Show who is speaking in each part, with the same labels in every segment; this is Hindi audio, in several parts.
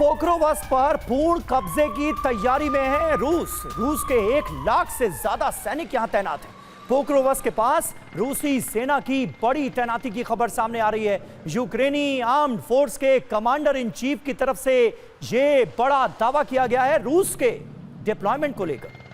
Speaker 1: पोक्रोवस्क पर पूर्ण कब्जे की तैयारी में है रूस के 1 लाख से ज्यादा सैनिक यहां तैनात हैं। पोक्रोवस्क के पास रूसी सेना की बड़ी तैनाती की खबर सामने आ रही है। यूक्रेनी आर्म्ड फोर्स के कमांडर इन चीफ की तरफ से यह बड़ा दावा किया गया है रूस के डिप्लॉयमेंट को लेकर।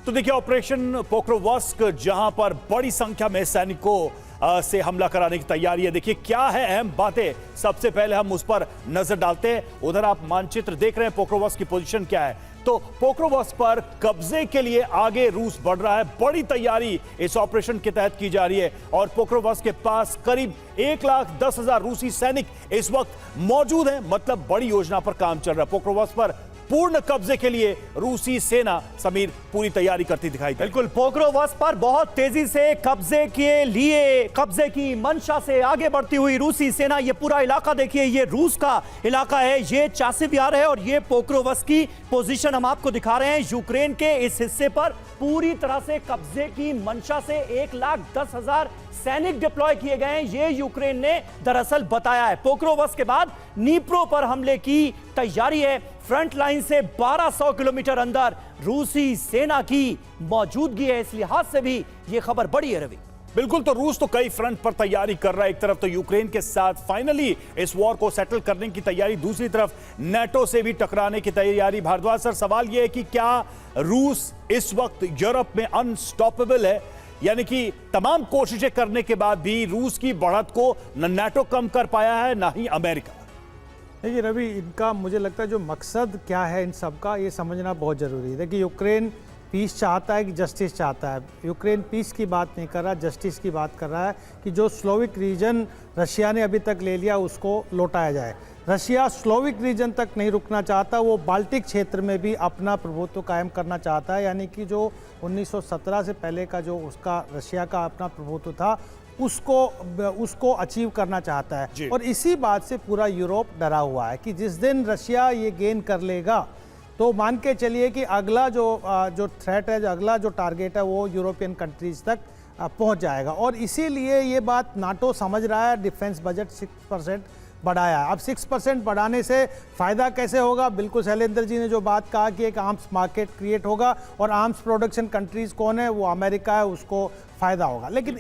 Speaker 2: तो देखिए, ऑपरेशन पोक्रोवस्क जहां पर बड़ी संख्या में सैनिकों से हमला कराने की तैयारी है। देखिए क्या है अहम बातें, सबसे पहले हम उस पर नजर डालते हैं। उधर आप मानचित्र देख रहे हैं, पोक्रोवस्क की पोजीशन क्या है। तो पोक्रोवस्क पर कब्जे के लिए आगे रूस बढ़ रहा है। बड़ी तैयारी इस ऑपरेशन के तहत की जा रही है और पोक्रोवस्क के पास करीब 1,10,000 रूसी सैनिक इस वक्त मौजूद हैं। मतलब बड़ी योजना पर काम चल रहा है। पोक्रोवस्क पर पूर्ण कब्जे के लिए रूसी सेना समीर पूरी तैयारी करती दिखाई दे।
Speaker 1: बिल्कुल, पोक्रोवस्क पर बहुत तेजी से कब्जे के लिए, कब्जे की मंशा से आगे बढ़ती हुई रूसी सेना। ये पूरा इलाका देखिए, ये रूस का इलाका है, ये चासिव यार है और ये पोक्रोवस्क की पोजीशन हम आपको दिखा रहे हैं। यूक्रेन के इस हिस्से पर पूरी तरह से कब्जे की मंशा से 1,10,000 सैनिक डिप्लॉय किए गए हैं, ये यूक्रेन ने दरअसल बताया है। पोक्रोवस्क के बाद नीप्रो पर हमले की तैयारी है। फ्रंट लाइन से 1200 किलोमीटर अंदर रूसी सेना की मौजूदगी है। इस लिहाज से भी यह खबर बड़ी है रवि।
Speaker 2: बिल्कुल, तो रूस तो कई फ्रंट पर तैयारी कर रहा है। एक तरफ तो यूक्रेन के साथ फाइनली इस वॉर को सेटल करने की तैयारी, दूसरी तरफ नाटो से भी टकराने की तैयारी। भारद्वाज सर, सवाल यह है कि क्या रूस इस वक्त यूरोप में अनस्टॉपेबल है? यानी कि तमाम कोशिशें करने के बाद भी रूस की बढ़त को न नाटो कम कर पाया है, ना ही अमेरिका।
Speaker 3: देखिए रवि, इनका मुझे लगता है जो मकसद क्या है इन सब का, ये समझना बहुत ज़रूरी है। देखिए, यूक्रेन पीस चाहता है कि जस्टिस चाहता है। यूक्रेन पीस की बात नहीं कर रहा, जस्टिस की बात कर रहा है कि जो स्लोविक रीजन रशिया ने अभी तक ले लिया उसको लौटाया जाए। रशिया स्लोविक रीजन तक नहीं रुकना चाहता, वो बाल्टिक क्षेत्र में भी अपना प्रभुत्व कायम करना चाहता है। यानी कि जो 1917 से पहले का जो उसका रशिया का अपना प्रभुत्व था उसको अचीव करना चाहता है। और इसी बात से पूरा यूरोप डरा हुआ है कि जिस दिन रशिया ये गेन कर लेगा तो मान के चलिए कि अगला जो थ्रेट है, जो अगला जो टारगेट है, वो यूरोपियन कंट्रीज तक पहुंच जाएगा। और इसीलिए ये बात नाटो समझ रहा है, डिफेंस बजट 6% बढ़ाया। अब 6% बढ़ाने से फ़ायदा कैसे होगा? बिल्कुल शैलेंद्र जी ने जो बात कहा कि एक आर्म्स मार्केट क्रिएट होगा और आर्म्स प्रोडक्शन कंट्रीज़ कौन है? वो अमेरिका है, उसको फ़ायदा होगा। लेकिन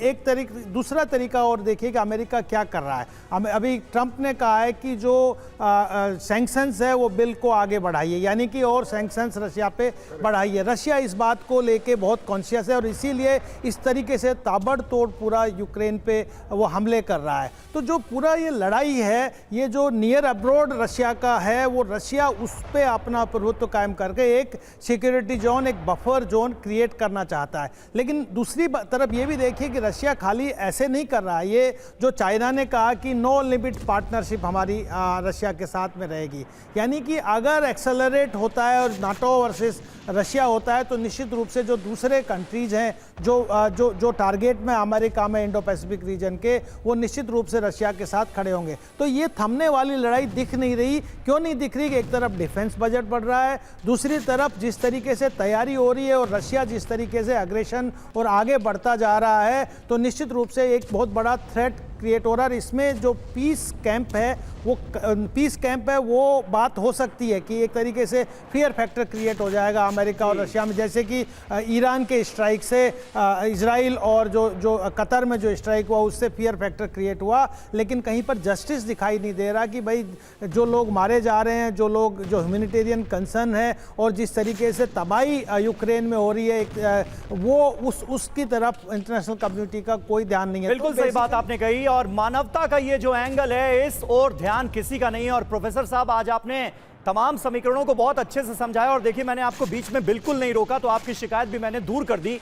Speaker 3: दूसरा तरीका और देखिए कि अमेरिका क्या कर रहा है। अभी ट्रंप ने कहा है कि जो सैंक्शंस है वो बिल को आगे बढ़ाइए, यानी कि और सैंक्शंस रशिया पे बढ़ाइए। रशिया इस बात को लेके बहुत कॉन्शियस है और इसीलिए इस तरीके से ताबड़तोड़ पूरा यूक्रेन पे वो हमले कर रहा है। तो जो पूरा ये लड़ाई है, ये जो नियर अब्रॉड रशिया का है, वो रशिया उस पर अपना प्रभुत्व कायम करके एक सिक्योरिटी जोन, एक बफर जोन क्रिएट करना चाहता है। लेकिन दूसरी तरफ ये भी देखिए कि रशिया खाली ऐसे नहीं कर रहा है। ये जो चाइना ने कहा कि नो लिमिट पार्टनरशिप हमारी रशिया के साथ में रहेगी, यानी कि अगर एक्सेलरेट होता है और नाटो वर्सेस रशिया होता है तो निश्चित रूप से जो दूसरे कंट्रीज हैं जो टारगेट में अमेरिका में इंडो पैसिफिक रीजन के, वो निश्चित रूप से रशिया के साथ खड़े होंगे। तो ये थमने वाली लड़ाई दिख नहीं रही। क्यों नहीं दिख रही? कि एक तरफ डिफेंस बजट बढ़ रहा है, दूसरी तरफ जिस तरीके से तैयारी हो रही है और रशिया जिस तरीके से अग्रेशन और आगे बढ़ता जा रहा है, तो निश्चित रूप से एक बहुत बड़ा थ्रेट क्रिएट हो रहा है। इसमें जो पीस कैंप है वो बात हो सकती है कि एक तरीके से फियर फैक्टर क्रिएट हो जाएगा अमेरिका और रशिया में। जैसे कि ईरान के स्ट्राइक से इजराइल और जो कतर में जो स्ट्राइक हुआ उससे फियर फैक्टर क्रिएट हुआ। लेकिन कहीं पर जस्टिस दिखाई नहीं दे रहा कि भाई जो लोग मारे जा रहे हैं, जो ह्यूमैनिटेरियन कंसर्न है और जिस तरीके से तबाही यूक्रेन में हो रही है, वो उसकी तरफ इंटरनेशनल कम्युनिटी का कोई ध्यान नहीं है।
Speaker 1: बिल्कुल सही बात आपने कही और मानवता का ये जो एंगल है, इस और ध्यान किसी का नहीं है। और प्रोफेसर साहब, आज आपने तमाम समीकरणों को बहुत अच्छे से समझाया और देखिए, मैंने आपको बीच में बिल्कुल नहीं रोका, तो आपकी शिकायत भी मैंने दूर कर दी।